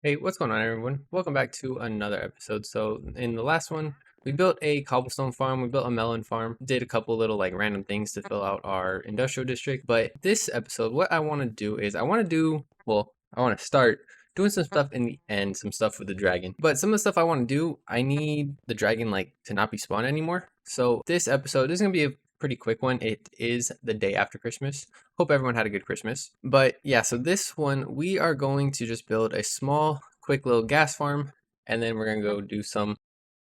Hey, what's going on, everyone? Welcome back to another episode. So, in the last one, we built a cobblestone farm, we built a melon farm, did a couple little like random things to fill out our industrial district. But this episode, what I want to do is I want to start doing some stuff in the end, some stuff with the dragon. But some of the stuff I want to do, I need the dragon like to not be spawned anymore. So, this episode is going to be a pretty quick one. It is the day after Christmas. Hope everyone had a good Christmas. But yeah, so this one, we are going to just build a small, quick little gas farm, and then we're going to go do some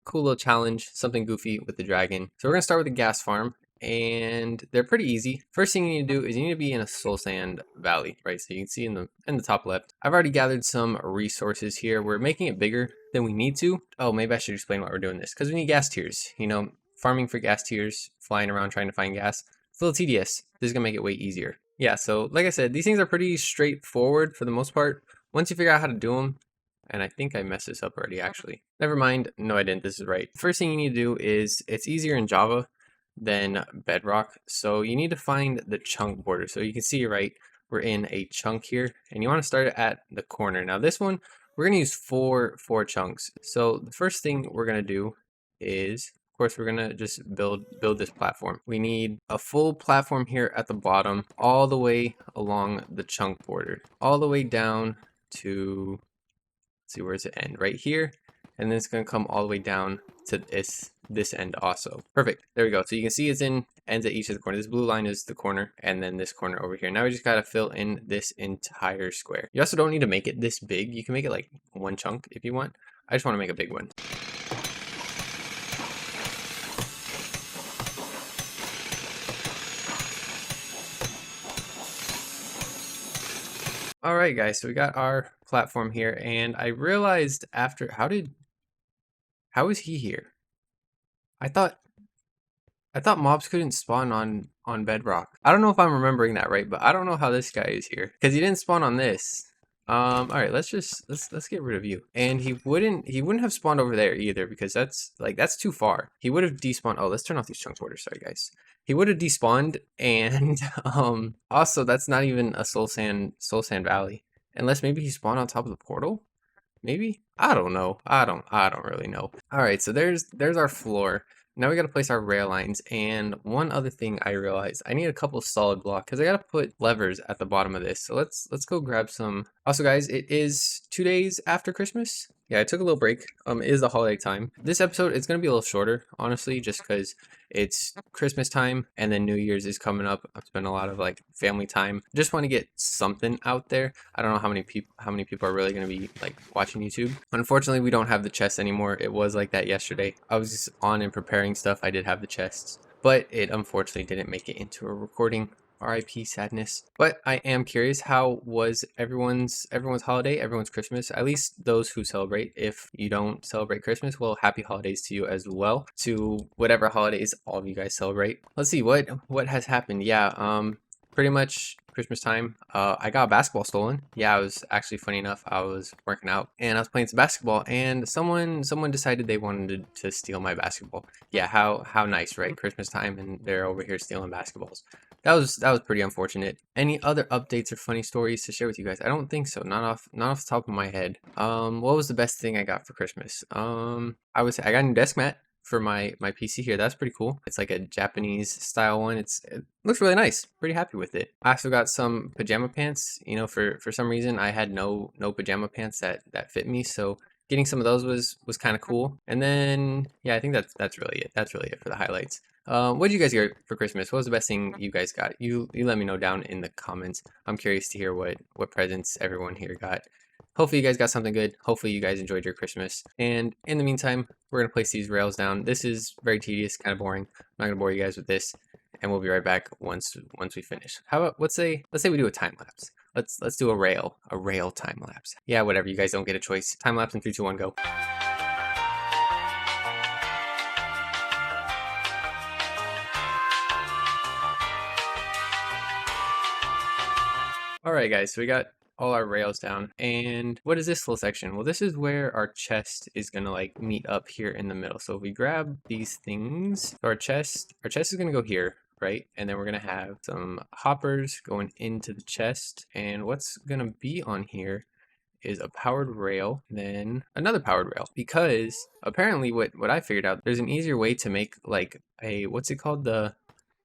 cool little challenge, something goofy with the dragon. So we're going to start with the gas farm, and they're pretty easy. First thing you need to do is you need to be in a soul sand valley, right? So you can see in the top left. I've already gathered some resources here. We're making it bigger than we need to. Oh, maybe I should explain why we're doing this. Because we need gas tiers. You know, farming for gas tiers, flying around trying to find gas. It's a little tedious. This is going to make it way easier. Yeah, so like I said, these things are pretty straightforward for the most part. Once you figure out how to do them, and I think I messed this up already actually. Never mind, no I didn't, this is right. First thing you need to do is, it's easier in Java than Bedrock, so you need to find the chunk border. So you can see, right, we're in a chunk here, and you want to start it at the corner. Now this one, we're going to use four chunks. So the first thing we're going to do is, of course, we're gonna just build this platform. We need a full platform here at the bottom, all the way along the chunk border, all the way down to, let's see, where does it end? Right here, and then it's gonna come all the way down to this end also. Perfect. There we go. So you can see it's in ends at each of the corners. This blue line is the corner, and then this corner over here. Now we just gotta fill in this entire square. You also don't need to make it this big. You can make it like one chunk if you want. I just want to make a big one. All right, guys, so we got our platform here, and I realized after, how is he here? I thought mobs couldn't spawn on Bedrock. I don't know if I'm remembering that right, but I don't know how this guy is here because he didn't spawn on this. All right, let's get rid of you. And he wouldn't have spawned over there either because that's too far. He would have despawned. Oh, let's turn off these chunk borders. Sorry, guys. He would have despawned, and also that's not even a soul sand valley, unless maybe he spawned on top of the portal. Maybe, I don't know. I don't really know. All right, so there's our floor. Now we got to place our rail lines, and one other thing I realized, I need a couple of solid block because I got to put levers at the bottom of this. So let's go grab some. Also, guys, it is 2 days after Christmas. Yeah, I took a little break. It is the holiday time. This episode is gonna be a little shorter, honestly, just because it's Christmas time and then New Year's is coming up. I've spent a lot of like family time. Just want to get something out there. I don't know how many people are really gonna be like watching YouTube. Unfortunately, we don't have the chests anymore. It was like that yesterday. I was just on and preparing stuff. I did have the chests, but it unfortunately didn't make it into a recording. RIP sadness. But I am curious, how was everyone's holiday, everyone's Christmas, at least those who celebrate. If you don't celebrate Christmas, well, happy holidays to you as well, to whatever holidays all of you guys celebrate. Let's see what has happened. Yeah, pretty much Christmas time, I got a basketball stolen. Yeah, I was actually, funny enough, I was working out and I was playing some basketball, and someone decided they wanted to steal my basketball. Yeah, how nice, right? Christmas time, and they're over here stealing basketballs. That was pretty unfortunate. Any other updates or funny stories to share with you guys? I don't think so. Not off the top of my head. What was the best thing I got for Christmas? I would say I got a new desk mat for my PC here. That's pretty cool. It's like a Japanese style one. It looks really nice. Pretty happy with it. I also got some pajama pants. You know, for some reason I had no pajama pants that fit me, so getting some of those was kind of cool. And then yeah, I think that's really it. That's really it for the highlights. What did you guys get for Christmas? What was the best thing you guys got? You let me know down in the comments. I'm curious to hear what presents everyone here got. Hopefully you guys got something good. Hopefully you guys enjoyed your Christmas. And in the meantime, we're going to place these rails down. This is very tedious, kind of boring. I'm not going to bore you guys with this. And we'll be right back once we finish. How about, let's say we do a time lapse. Let's do a rail time lapse. Yeah, whatever. You guys don't get a choice. Time lapse in 3, 2, 1, go. Alright guys, so we got all our rails down, and what is this little section? Well, this is where our chest is gonna like meet up here in the middle. So if we grab these things, our chest is gonna go here, right? And then we're gonna have some hoppers going into the chest, and what's gonna be on here is a powered rail, then another powered rail. Because apparently what I figured out, there's an easier way to make like a, what's it called? The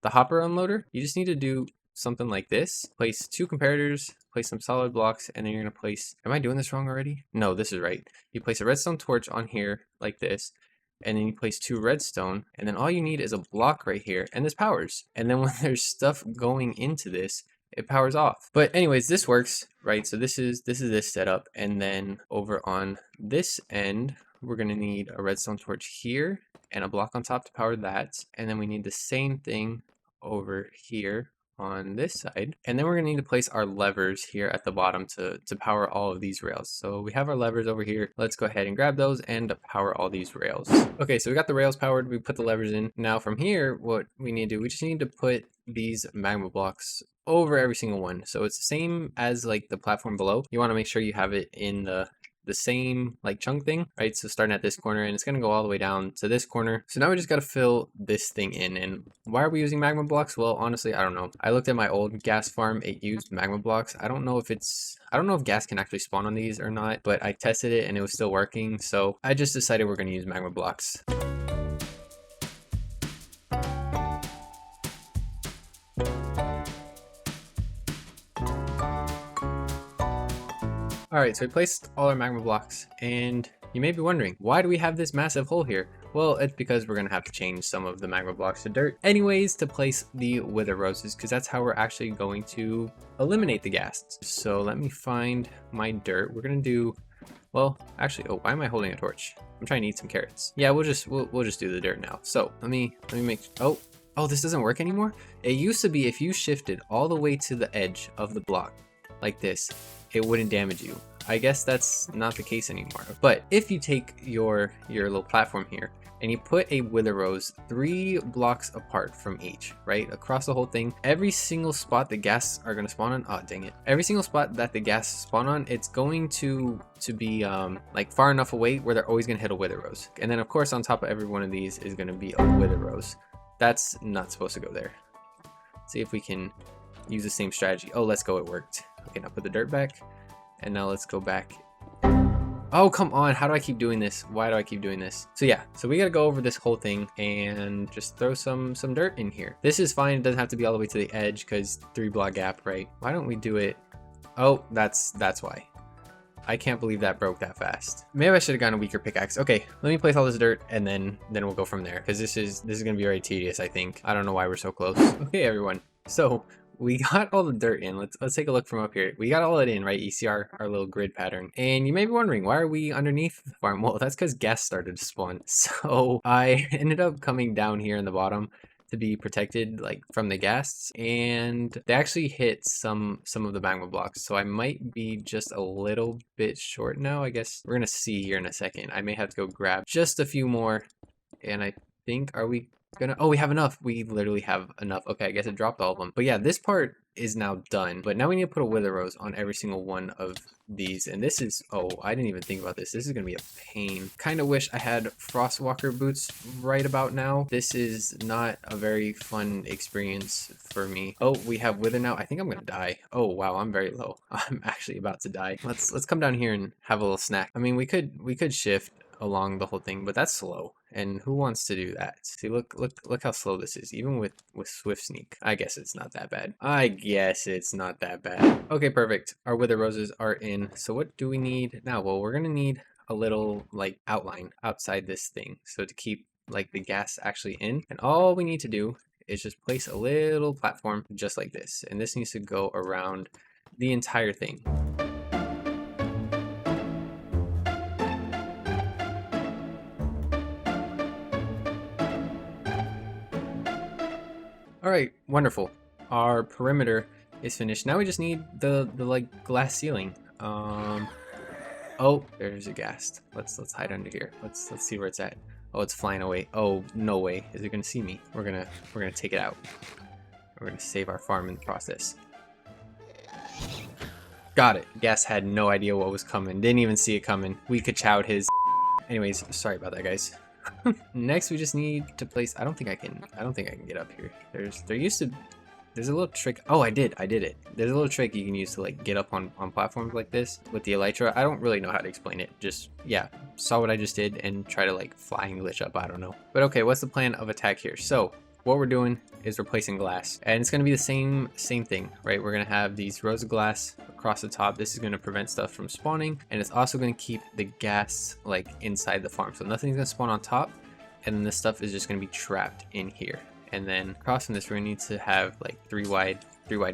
hopper unloader. You just need to do something like this. Place 2 comparators, place some solid blocks, and then you're gonna place, am I doing this wrong already? No, this is right. You place a redstone torch on here like this, and then you place 2 redstone, and then all you need is a block right here, and this powers. And then when there's stuff going into this, it powers off. But anyways, this works, right? So this is this setup, and then over on this end, we're gonna need a redstone torch here and a block on top to power that, and then we need the same thing over here on this side, and then we're gonna need to place our levers here at the bottom to power all of these rails. So we have our levers over here. Let's go ahead and grab those and power all these rails. Okay, so we got the rails powered, we put the levers in. Now from here, what we need to do, we just need to put these magma blocks over every single one. So it's the same as like the platform below. You want to make sure you have it in the same like chunk thing, right? So starting at this corner, and it's gonna go all the way down to this corner. So now we just gotta fill this thing in. And why are we using magma blocks? Well, honestly, I don't know. I looked at my old gas farm, it used magma blocks. I don't know if gas can actually spawn on these or not, but I tested it and it was still working. So I just decided we're gonna use magma blocks. Alright, so we placed all our magma blocks, and you may be wondering, why do we have this massive hole here? Well, it's because we're going to have to change some of the magma blocks to dirt anyways to place the wither roses, because that's how we're actually going to eliminate the ghasts. So let me find my dirt. We're going to do, well, actually, oh, why am I holding a torch? I'm trying to eat some carrots. Yeah, we'll just do the dirt now. So let me make, oh, this doesn't work anymore? It used to be if you shifted all the way to the edge of the block like this, it wouldn't damage you. I guess that's not the case anymore. But if you take your little platform here and you put a wither rose 3 blocks apart from each, right, across the whole thing, every single spot the ghasts are going to spawn on, oh dang it, every single spot that the ghasts spawn on, it's going to be like far enough away where they're always going to hit a wither rose. And then of course on top of every one of these is going to be a wither rose. That's not supposed to go there. Let's see if we can use the same strategy. Oh, let's go, it worked. Okay, now put the dirt back, and now let's go back. Oh, come on, how do I keep doing this? Why do I keep doing this? So yeah, so we gotta go over this whole thing and just throw some dirt in here. This is fine, it doesn't have to be all the way to the edge because 3 block gap, right? Why don't we do it? Oh, that's why. I can't believe that broke that fast. Maybe I should have gotten a weaker pickaxe. Okay, let me place all this dirt and then we'll go from there, because this is gonna be very tedious, I think. I don't know why we're so close. Okay, everyone, so we got all the dirt in. Let's take a look from up here. We got all it in, right? You see our little grid pattern. And you may be wondering, why are we underneath the farm? Well, that's because ghasts started to spawn. So I ended up coming down here in the bottom to be protected like from the ghasts, and they actually hit some of the magma blocks. So I might be just a little bit short now. I guess we're gonna see here in a second. I may have to go grab just a few more, and I think, are we gonna, oh, we have enough. We literally have enough. Okay, I guess it dropped all of them. But yeah, this part is now done. But now we need to put a wither rose on every single one of these. And this is, oh, I didn't even think about this. This is gonna be a pain. Kind of wish I had frostwalker boots right about now. This is not a very fun experience for me. Oh, we have wither now. I think I'm gonna die. Oh wow, I'm very low. I'm actually about to die. Let's come down here and have a little snack. I mean, we could shift along the whole thing, but that's slow, and who wants to do that? See, look how slow this is, even with swift sneak. I guess it's not that bad. Okay, perfect. Our wither roses are in. So what do we need now? Well, we're gonna need a little like outline outside this thing, so to keep like the gas actually in. And all we need to do is just place a little platform just like this, and this needs to go around the entire thing. All right, wonderful. Our perimeter is finished. Now we just need the like glass ceiling. Oh, there's a ghast. Let's hide under here. Let's see where it's at. Oh, it's flying away. Oh, no way. Is it gonna see me? We're gonna take it out. We're gonna save our farm in the process. Got it. Ghast had no idea what was coming. Didn't even see it coming. We ka-chowed his. Anyways, sorry about that, guys. Next, we just need to place. I don't think I can get up here. There used to there's a little trick. Oh, I did it. There's a little trick you can use to like get up on platforms like this with the elytra. I don't really know how to explain it. Just, yeah, saw what I just did and try to like flying glitch up. I don't know. But okay, what's the plan of attack here? So what we're doing is replacing glass, and it's going to be the same thing, right? We're going to have these rows of glass across the top. This is going to prevent stuff from spawning, and it's also going to keep the ghasts like inside the farm, so nothing's going to spawn on top, and then this stuff is just going to be trapped in here. And then crossing this, we're going to need to have like three wide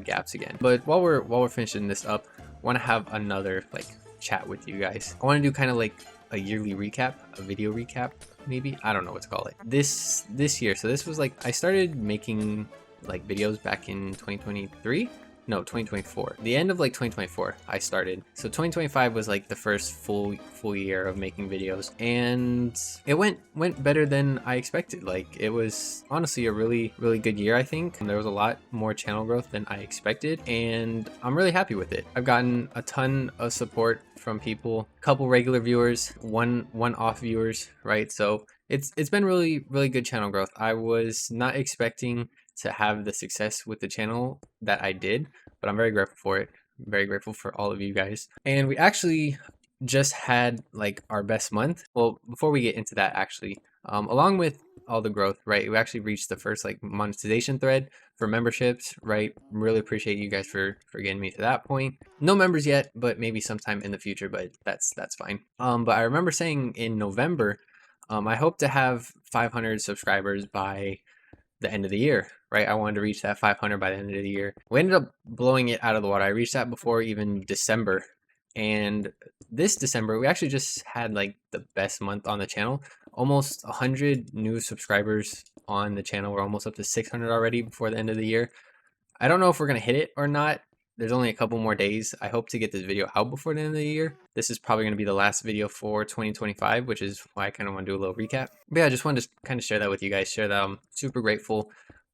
gaps again. But while we're finishing this up, I want to have another like chat with you guys. I want to do kind of like a yearly recap, a video recap, maybe. I don't know what to call it. This year, so this was like, I started making like videos back in 2023. No, 2024. The end of like 2024 I started. So 2025 was like the first full year of making videos, and it went better than I expected. Like, it was honestly a really good year, I think. And there was a lot more channel growth than I expected, and I'm really happy with it. I've gotten a ton of support from people, a couple regular viewers, one off viewers, right? So it's been really good channel growth. I was not expecting to have the success with the channel that I did, but I'm very grateful for it. I'm very grateful for all of you guys. And we actually just had like our best month. Well, before we get into that, actually, along with all the growth, right, we actually reached the first like monetization thread for memberships, right? Really appreciate you guys for getting me to that point. No members yet, but maybe sometime in the future, but that's fine. But I remember saying in November, I hope to have 500 subscribers by the end of the year, right? I wanted to reach that 500 by the end of the year. We ended up blowing it out of the water. I reached that before even December, and this December we actually just had like the best month on the channel. Almost 100 new subscribers on the channel. We're almost up to 600 already before the end of the year. I don't know if we're gonna hit it or not. There's only a couple more days. I hope to get this video out before the end of the year. This is probably going to be the last video for 2025, which is why I kind of want to do a little recap. But yeah, I just wanted to kind of share that with you guys, share that I'm super grateful.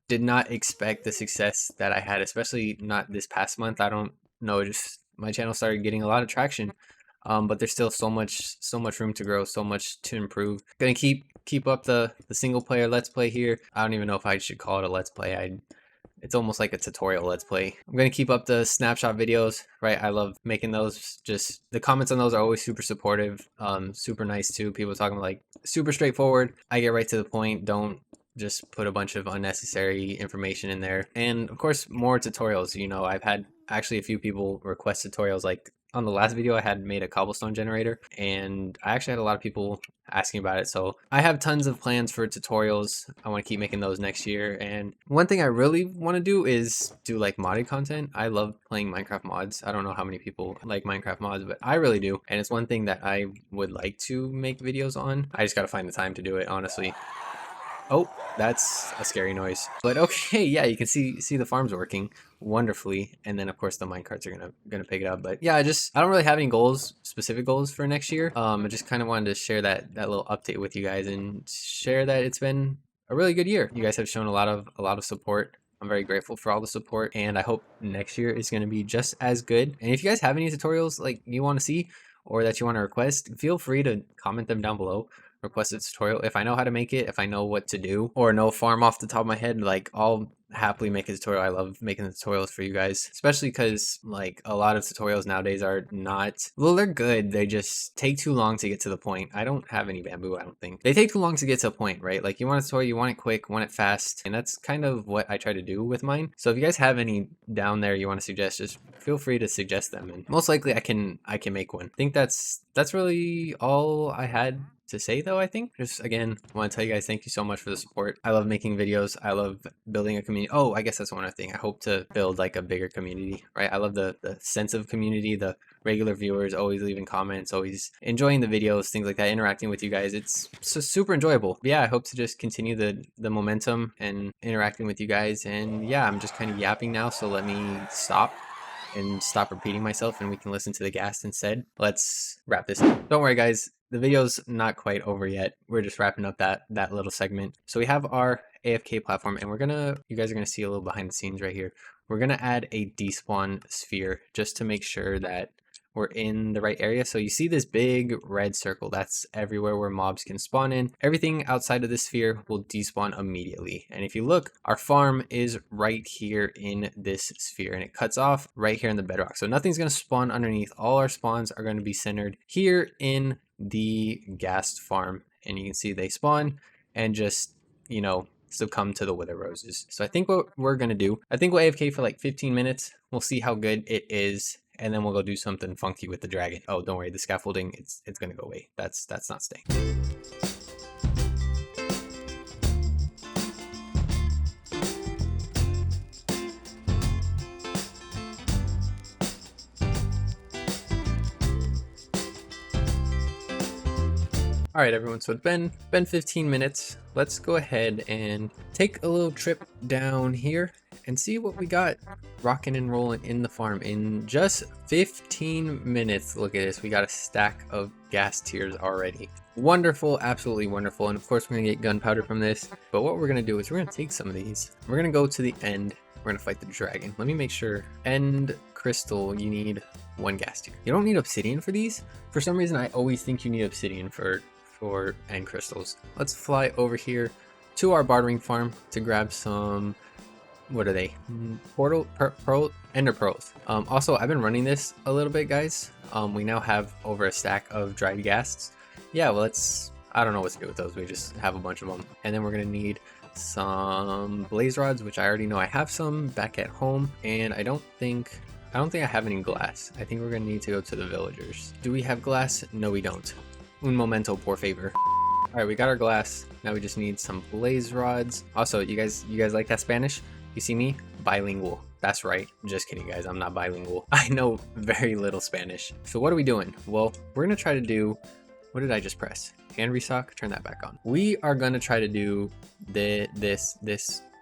Did not expect the success that I had, especially not this past month. I don't know, just my channel started getting a lot of traction. But there's still so much room to grow, so much to improve. Gonna keep up the single player let's play here. I don't even know if I should call it a let's play. It's almost like a tutorial let's play. I'm going to keep up the snapshot videos, right? I love making those. Just the comments on those are always super supportive, super nice too. People talking like super straightforward. I get right to the point. Don't just put a bunch of unnecessary information in there. And of course, more tutorials. You know, I've had actually a few people request tutorials. Like on the last video, I had made a cobblestone generator, and I actually had a lot of people asking about it. So I have tons of plans for tutorials. I want to keep making those next year. And one thing I really want to do is do like modded content. I love playing Minecraft mods. I don't know how many people like Minecraft mods, but I really do. And it's one thing that I would like to make videos on. I just got to find the time to do it, honestly. Oh, that's a scary noise. But okay, yeah, you can see the farms working wonderfully, and then of course the minecarts are gonna pick it up. But yeah, I don't really have any specific goals for next year. I just kind of wanted to share that little update with you guys and share that it's been a really good year. You guys have shown a lot of support. I'm very grateful for all the support, and I hope next year is going to be just as good. And if you guys have any tutorials like you want to see or that you want to request, feel free to comment them down below. Request a tutorial. If I know how to make it, if I know what to do, or know farm off the top of my head, like I'll happily make a tutorial. I love making the tutorials for you guys, especially because like a lot of tutorials nowadays are not, well, they're good, they just take too long to get to the point. I don't have any bamboo, I don't think. They take too long to get to a point, right? Like you want a tutorial, you want it quick, want it fast, and that's kind of what I try to do with mine. So if you guys have any down there you want to suggest, just feel free to suggest them, and most likely I can make one. I think that's really all I had to say, though. I think just again want to tell you guys thank you so much for the support. I love making videos. I love building a community. Oh, I guess that's one other thing. I hope to build like a bigger community, right? I love the sense of community, the regular viewers always leaving comments, always enjoying the videos, things like that, interacting with you guys. It's so super enjoyable. But yeah, I hope to just continue the momentum and interacting with you guys. And yeah, I'm just kind of yapping now, so let me stop and stop repeating myself, and we can listen to the Ghast instead. Let's wrap this up. Don't worry, guys. The video's not quite over yet. We're just wrapping up that little segment. So we have our AFK platform, and you guys are gonna see a little behind the scenes right here. We're gonna add a despawn sphere just to make sure that we're in the right area. So you see this big red circle, that's everywhere where mobs can spawn in. Everything outside of this sphere will despawn immediately. And if you look, our farm is right here in this sphere, and it cuts off right here in the bedrock. So nothing's going to spawn underneath. All our spawns are going to be centered here in the Ghast farm, and you can see they spawn and just, you know, succumb to the wither roses. So I think what we're gonna do, I think we'll AFK for like 15 minutes. We'll see how good it is, and then we'll go do something funky with the dragon. Oh, don't worry, the scaffolding, it's gonna go away. That's not staying. All right, everyone, so it's been 15 minutes. Let's go ahead and take a little trip down here and see what we got rocking and rolling in the farm in just 15 minutes. Look at this, we got a stack of gas tiers already. Wonderful, absolutely wonderful. And of course, we're gonna get gunpowder from this. But what we're gonna do is we're gonna take some of these. We're gonna go to the end. We're gonna fight the dragon. Let me make sure. End crystal, you need 1 gas tier. You don't need obsidian for these. For some reason, I always think you need obsidian for end crystals. Let's fly over here to our bartering farm to grab some, what are they, ender pearls. Also, I've been running this a little bit, guys. We now have over a stack of dried ghasts. Yeah, well, I don't know what to do with those. We just have a bunch of them. And then we're gonna need some blaze rods, which I already know I have some back at home, and I don't think I have any glass. I think we're gonna need to go to the villagers. Do we have glass? No, we don't. Un momento, por favor. All right, we got our glass. Now we just need some blaze rods. Also, you guys like that Spanish? You see me? Bilingual. That's right. Just kidding, guys. I'm not bilingual. I know very little Spanish. So what are we doing? Well, we're gonna try to do, what did I just press? Hand restock, turn that back on. We are gonna try to do this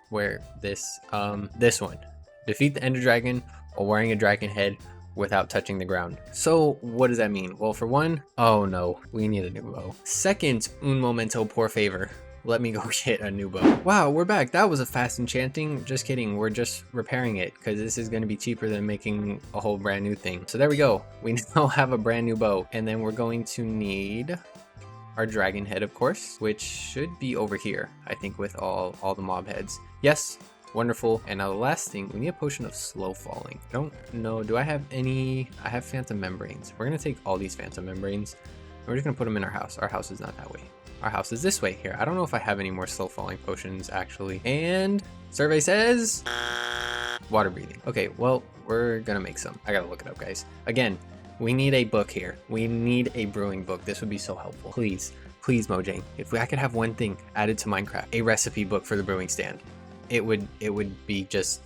one. Defeat the ender dragon while wearing a dragon head without touching the ground. So what does that mean? Well, for one, oh no, we need a new bow. Second, un momento, por favor. Let me go get a new bow. Wow, we're back. That was a fast enchanting. Just kidding, we're just repairing it because this is gonna be cheaper than making a whole brand new thing. So there we go. We now have a brand new bow. And then we're going to need our dragon head, of course, which should be over here, I think, with all the mob heads. Yes. Wonderful. And now the last thing, we need a potion of slow falling. I don't know, do I have any? I have phantom membranes. We're gonna take all these phantom membranes and we're just gonna put them in our house. Our house is not that way. Our house is this way here. I don't know if I have any more slow falling potions actually. And survey says water breathing. Okay, well, we're gonna make some. I gotta look it up, guys. Again, we need a book here. We need a brewing book. This would be so helpful. Please, Mojang, if I could have one thing added to Minecraft, a recipe book for the brewing stand. It would be just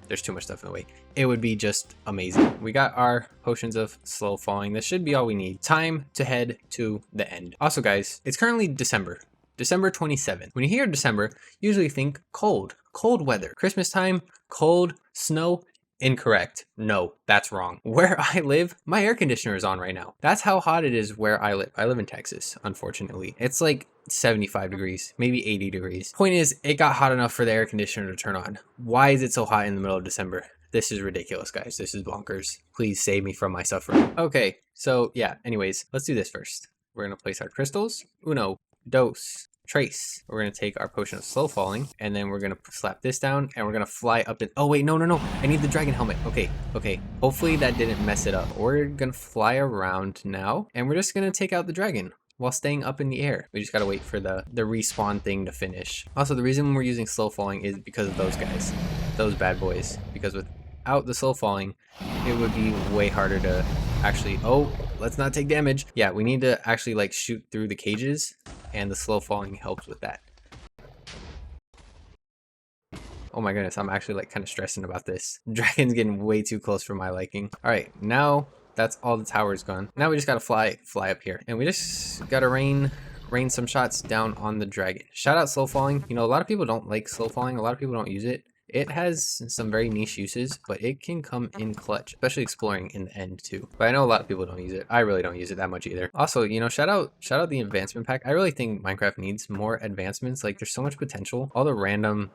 there's too much stuff in the way. It would be just amazing. We got our potions of slow falling. This should be all we need. Time to head to the end. Also, guys, it's currently December 27th. When you hear December, usually think cold weather. Christmas time, cold, snow. Incorrect. No, that's wrong. Where I live, my air conditioner is on right now. That's how hot it is where I live. I live in Texas, unfortunately. It's like 75 degrees, maybe 80 degrees. Point is, it got hot enough for the air conditioner to turn on. Why is it so hot in the middle of December? This is ridiculous, guys. This is bonkers. Please save me from my suffering. Okay, so yeah, anyways, let's do this first. We're gonna place our crystals. Uno, dos, trace. We're gonna take our potion of slow falling, and then we're gonna slap this down, and we're gonna fly up and oh wait, no, I need the dragon helmet. Okay, hopefully that didn't mess it up. We're gonna fly around now, and we're just gonna take out the dragon while staying up in the air. We just gotta wait for the respawn thing to finish. Also, the reason we're using slow falling is because of those guys, those bad boys, because without the slow falling, it would be way harder to actually, oh, let's not take damage. Yeah, we need to actually like shoot through the cages, and the slow falling helps with that. Oh my goodness, I'm actually like kind of stressing about this. Dragon's getting way too close for my liking. All right, now that's all the towers gone. Now we just gotta fly up here, and we just gotta rain some shots down on the dragon. Shout out slow falling. You know, a lot of people don't like slow falling. A lot of people don't use it. It has some very niche uses, but it can come in clutch, especially exploring in the end too. But I know a lot of people don't use it. I really don't use it that much either. Also, you know, shout out the advancement pack. I really think Minecraft needs more advancements. Like, there's so much potential. All the random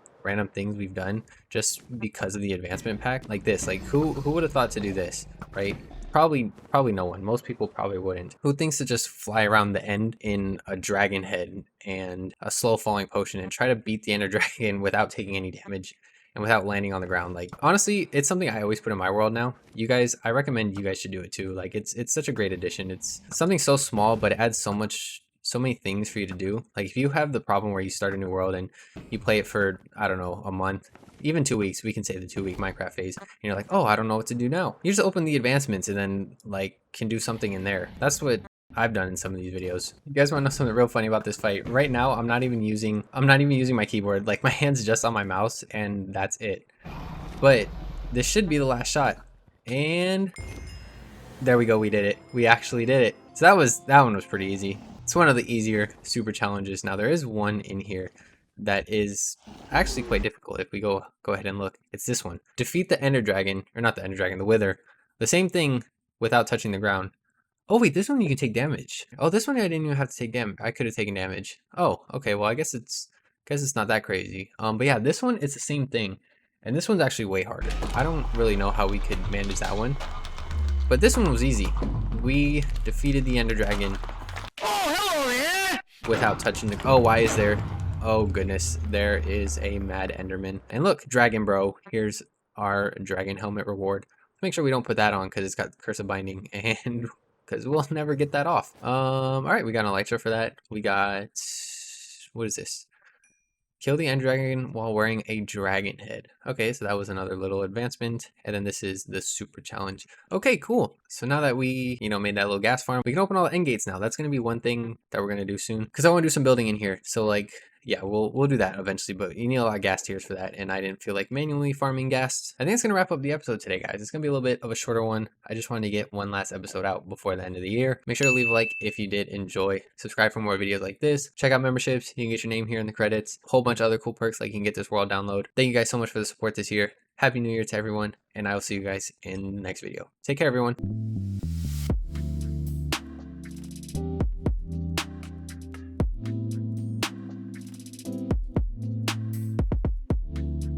things we've done just because of the advancement pack, like this. Like, who would have thought to do this, right? Probably no one. Most people probably wouldn't. Who thinks to just fly around the end in a dragon head and a slow falling potion and try to beat the ender dragon without taking any damage and without landing on the ground? Like, honestly, it's something I always put in my world now. You guys, I recommend you guys should do it too. Like, it's such a great addition. It's something so small, but it adds so many things for you to do. Like, if you have the problem where you start a new world and you play it for, I don't know, a month, even 2 weeks, we can say the 2 week Minecraft phase, and you're like, oh, I don't know what to do now. You just open the advancements and then like can do something in there. That's what I've done in some of these videos. You guys want to know something real funny about this fight? Right now, I'm not even using my keyboard. Like, my hand's just on my mouse and that's it. But this should be the last shot. And there we go, we did it. We actually did it. So that one was pretty easy. It's one of the easier super challenges. Now there is one in here that is actually quite difficult. If we go ahead and look, it's this one. Defeat the ender dragon, or not the ender dragon, the wither. The same thing without touching the ground. Oh wait, this one you can take damage. Oh, this one I didn't even have to take damage. I could have taken damage. Oh, okay. Well, I guess it's not that crazy. But yeah, this one it's the same thing, and this one's actually way harder. I don't really know how we could manage that one, but this one was easy. We defeated the ender dragon. Oh, hello there! Without touching the. Oh, why is there? Oh goodness, there is a mad enderman. And look, dragon bro. Here's our dragon helmet reward. Make sure we don't put that on because it's got curse of binding, and because we'll never get that off. All right, we got an elytra for that. We got, what is this? Kill the end dragon while wearing a dragon head. Okay, so that was another little advancement. And then this is the super challenge. Okay, cool. So now that we, made that little gas farm, we can open all the end gates now. That's going to be one thing that we're going to do soon. Because I want to do some building in here. So, like, yeah, we'll do that eventually. But you need a lot of gas tiers for that. And I didn't feel like manually farming gas. I think it's going to wrap up the episode today, guys. It's going to be a little bit of a shorter one. I just wanted to get one last episode out before the end of the year. Make sure to leave a like if you did enjoy. Subscribe for more videos like this. Check out memberships. You can get your name here in the credits. A whole bunch of other cool perks like you can get this world download. Thank you guys so much for the support this year. Happy New Year to everyone. And I will see you guys in the next video. Take care, everyone.